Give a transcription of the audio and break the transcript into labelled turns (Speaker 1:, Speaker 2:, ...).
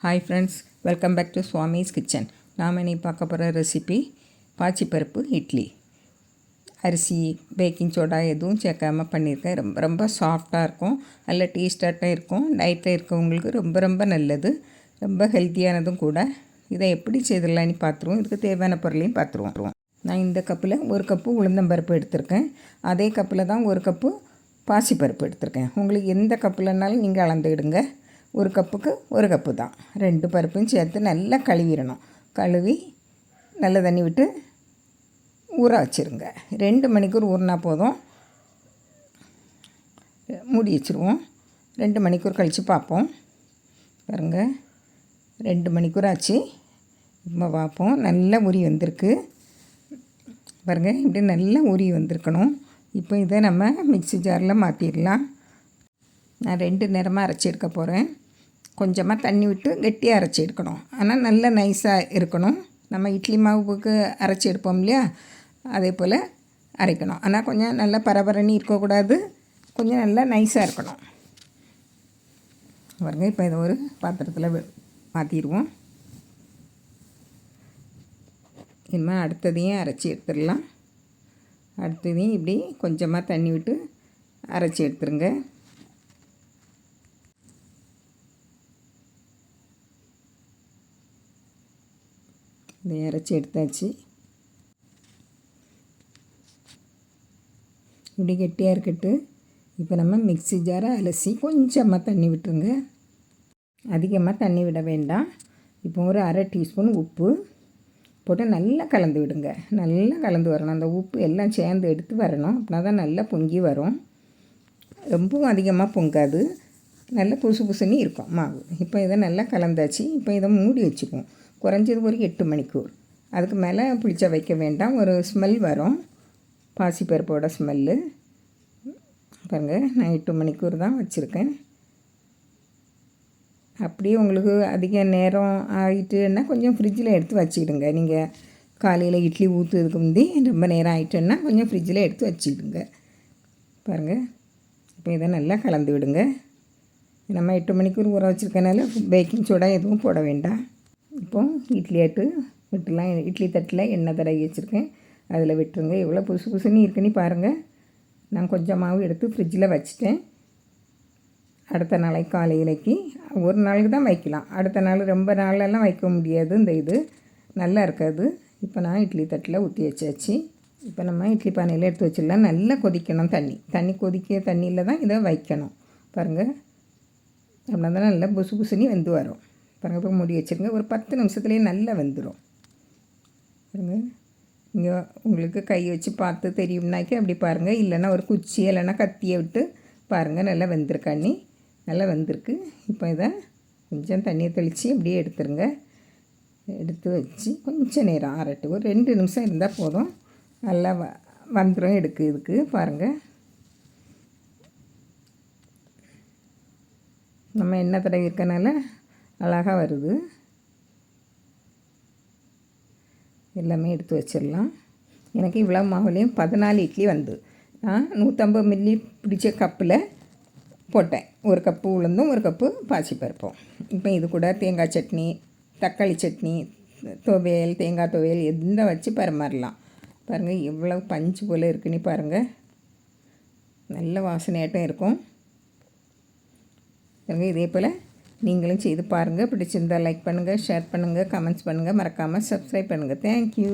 Speaker 1: Hi friends, welcome back to Swami's kitchen. நாம் இன்னைக்கு பார்க்க போகிற ரெசிபி பாசிப்பருப்பு இட்லி. அரிசி, பேக்கிங் சோடா எதுவும் சேர்க்காமல் பண்ணியிருக்கேன். ரொம்ப ரொம்ப சாஃப்டாக இருக்கும், நல்ல டேஸ்டாக இருக்கும். டயட்டில் இருக்கவங்களுக்கு ரொம்ப ரொம்ப நல்லது, ரொம்ப ஹெல்த்தியானதும் கூட. இதை எப்படி செய்திடலான்னு பார்த்துருவோம். இதுக்கு தேவையான பொருளையும் பார்த்துருவோம். நான் இந்த கப்பில் 1 கப்பு உளுந்தம்பருப்பு எடுத்திருக்கேன். அதே கப்பில் தான் 1 கப்பு பாசிப்பருப்பு எடுத்திருக்கேன். உங்களுக்கு எந்த கப்பில்னாலும் நீங்கள் அளந்துக்கிடுங்க. 1 கப்புக்கு 1 கப்பு தான். 2 பருப்பையும் சேர்த்து நல்லா கழுவிடணும். கழுவி நல்ல தண்ணி விட்டு ஊற வச்சுருங்க. 2 மணிக்கூர் ஊறினா போதும். மூடி வச்சுருவோம். 2 மணிக்கூர் கழித்து பார்ப்போம். பாருங்கள், 2 மணிக்கூர் ஆச்சு. இப்போ பார்ப்போம். நல்லா ஊறி வந்திருக்கு பாருங்கள். இப்படி நல்லா ஊறி வந்திருக்கணும். இப்போ இதை நம்ம மிக்ஸி ஜாரில் மாற்றிடலாம். நான் 2 நேரமாக அரைச்சி எடுக்க போகிறேன். கொஞ்சமாக தண்ணி விட்டு கெட்டியாக அரைச்சி எடுக்கணும். ஆனால் நல்லா நைஸாக இருக்கணும். நம்ம இட்லி மாவுக்கு அரைச்சி எடுப்போம் இல்லையா, அதே போல் அரைக்கணும். ஆனால் கொஞ்சம் நல்லா பரபரன்னு இருக்கக்கூடாது, கொஞ்சம் நல்லா நைஸாக இருக்கணும். பாருங்கள், இப்போ இதை ஒரு பாத்திரத்தில் மாற்றிடுவோம். இனிமேல் அடுத்ததையும் அரைச்சி எடுத்துடலாம். அடுத்ததையும் இப்படி கொஞ்சமாக தண்ணி விட்டு அரைச்சி எடுத்துருங்க. இதை அரைச்சி எடுத்தாச்சு. இப்படி கெட்டியாக இருக்கட்டு. இப்போ நம்ம மிக்ஸி ஜாரை அலசி கொஞ்சமாக தண்ணி விட்டுருங்க. அதிகமாக தண்ணி விட வேண்டாம். இப்போ ஒரு 1/2 டீஸ்பூன் உப்பு போட்டு நல்லா கலந்து விடுங்க. நல்லா கலந்து வரணும். அந்த உப்பு எல்லாம் சேர்ந்து எடுத்து வரணும். அப்படின்னா தான் நல்லா பொங்கி வரும். ரொம்பவும் அதிகமாக பொங்காது, நல்லா புசுன்னு இருக்கும் மாவு. இப்போ இதை நல்லா கலந்தாச்சு. இப்போ இதை மூடி வச்சுக்குவோம். குறைஞ்சது ஒரு 8 மணிக்கூர். அதுக்கு மேலே புளிச்சா வைக்க வேண்டாம். ஒரு ஸ்மெல் வரும், பாசிப்பருப்போட ஸ்மெல்லு. பாருங்கள், நான் 8 மணிக்கூர் தான் வச்சுருக்கேன். அப்படியே உங்களுக்கு அதிக நேரம் ஆகிட்டுன்னா கொஞ்சம் ஃப்ரிட்ஜில் எடுத்து வச்சுக்கிடுங்க. நீங்கள் காலையில் இட்லி ஊற்றுறதுக்கு முந்தி ரொம்ப நேரம் ஆகிட்டுன்னா கொஞ்சம் ஃப்ரிட்ஜில் எடுத்து வச்சுக்கிடுங்க. பாருங்கள், இப்போ இதை நல்லா கலந்து விடுங்க. நம்ம 8 மணிக்கூர் ஊற வச்சுருக்கனால பேக்கிங் சோடா எதுவும் போட வேண்டாம். இப்போது இட்லி விட்டுலாம். இட்லி தட்டில் எண்ணெய் தடவி வச்சுருக்கேன், அதில் விட்டுருங்க. எவ்வளோ புசுன்னு இருக்குன்னு பாருங்கள். நான் கொஞ்சம் மாவு எடுத்து ஃப்ரிட்ஜில் வச்சுட்டேன். அடுத்த நாளைக்கு காலையிலைக்கு ஒரு நாளுக்கு தான் வைக்கலாம். அடுத்த நாள் ரொம்ப நாளெல்லாம் வைக்க முடியாது. இந்த இது நல்லா இருக்காது. இப்போ நான் இட்லி தட்டில் ஊற்றி வச்சாச்சு. இப்போ நம்ம இட்லி பானையில் எடுத்து வச்சிடலாம். நல்லா கொதிக்கணும். தண்ணி கொதிக்க தண்ணியில் தான் இதை வைக்கணும். பாருங்கள், அப்படின்னா தான் நல்லா புசுன்னு வெந்து வரும். பாருங்கள், இப்போ மூடி வச்சுருங்க. ஒரு 10 நிமிஷத்துலேயே நல்லா வெந்துடும். பாருங்கள், இங்கே உங்களுக்கு கை வச்சு பார்த்து தெரியும்னாக்கி அப்படி பாருங்கள். இல்லைன்னா ஒரு குச்சி இல்லைன்னா கத்தியை விட்டு பாருங்கள். நல்லா வெந்திருக்காண்ணி, நல்லா வெந்திருக்கு. இப்போ இதை கொஞ்சம் தண்ணியை தெளித்து அப்படியே எடுத்துருங்க. எடுத்து வச்சு கொஞ்சம் நேரம் ஆறட்டு. ஒரு 2 நிமிஷம் இருந்தால் போதும். நல்லா வந்துடும் இதுக்கு. பாருங்கள், நம்ம எண்ணெய் தடவி இருக்கனால அழகாக வருது. எல்லாமே எடுத்து வச்சிடலாம். எனக்கு இவ்வளோ மாவுலேயும் 14 இட்லி வந்து நான் 150 மில்லி பிடிச்ச கப்பில் போட்டேன். 1 கப்பு உளுந்தும் 1 கப்பு பாசிப்பருப்பும். இப்போ இது கூட தேங்காய் சட்னி, தக்காளி சட்னி, துவையல், தேங்காய் துவையல் எந்த வச்சு பரிமாறலாம். பாருங்கள், எவ்வளோ பஞ்சு போல் இருக்குன்னு பாருங்கள். நல்ல வாசனையாட்டம் இருக்கும். பாருங்கள், இதே போல் நீங்களும் செய்து பாருங்கள். பிடிச்சிருந்தால் லைக் பண்ணுங்கள், ஷேர் பண்ணுங்கள், கமெண்ட்ஸ் பண்ணுங்கள். மறக்காமல் சப்ஸ்கிரைப் பண்ணுங்கள். தேங்க்யூ.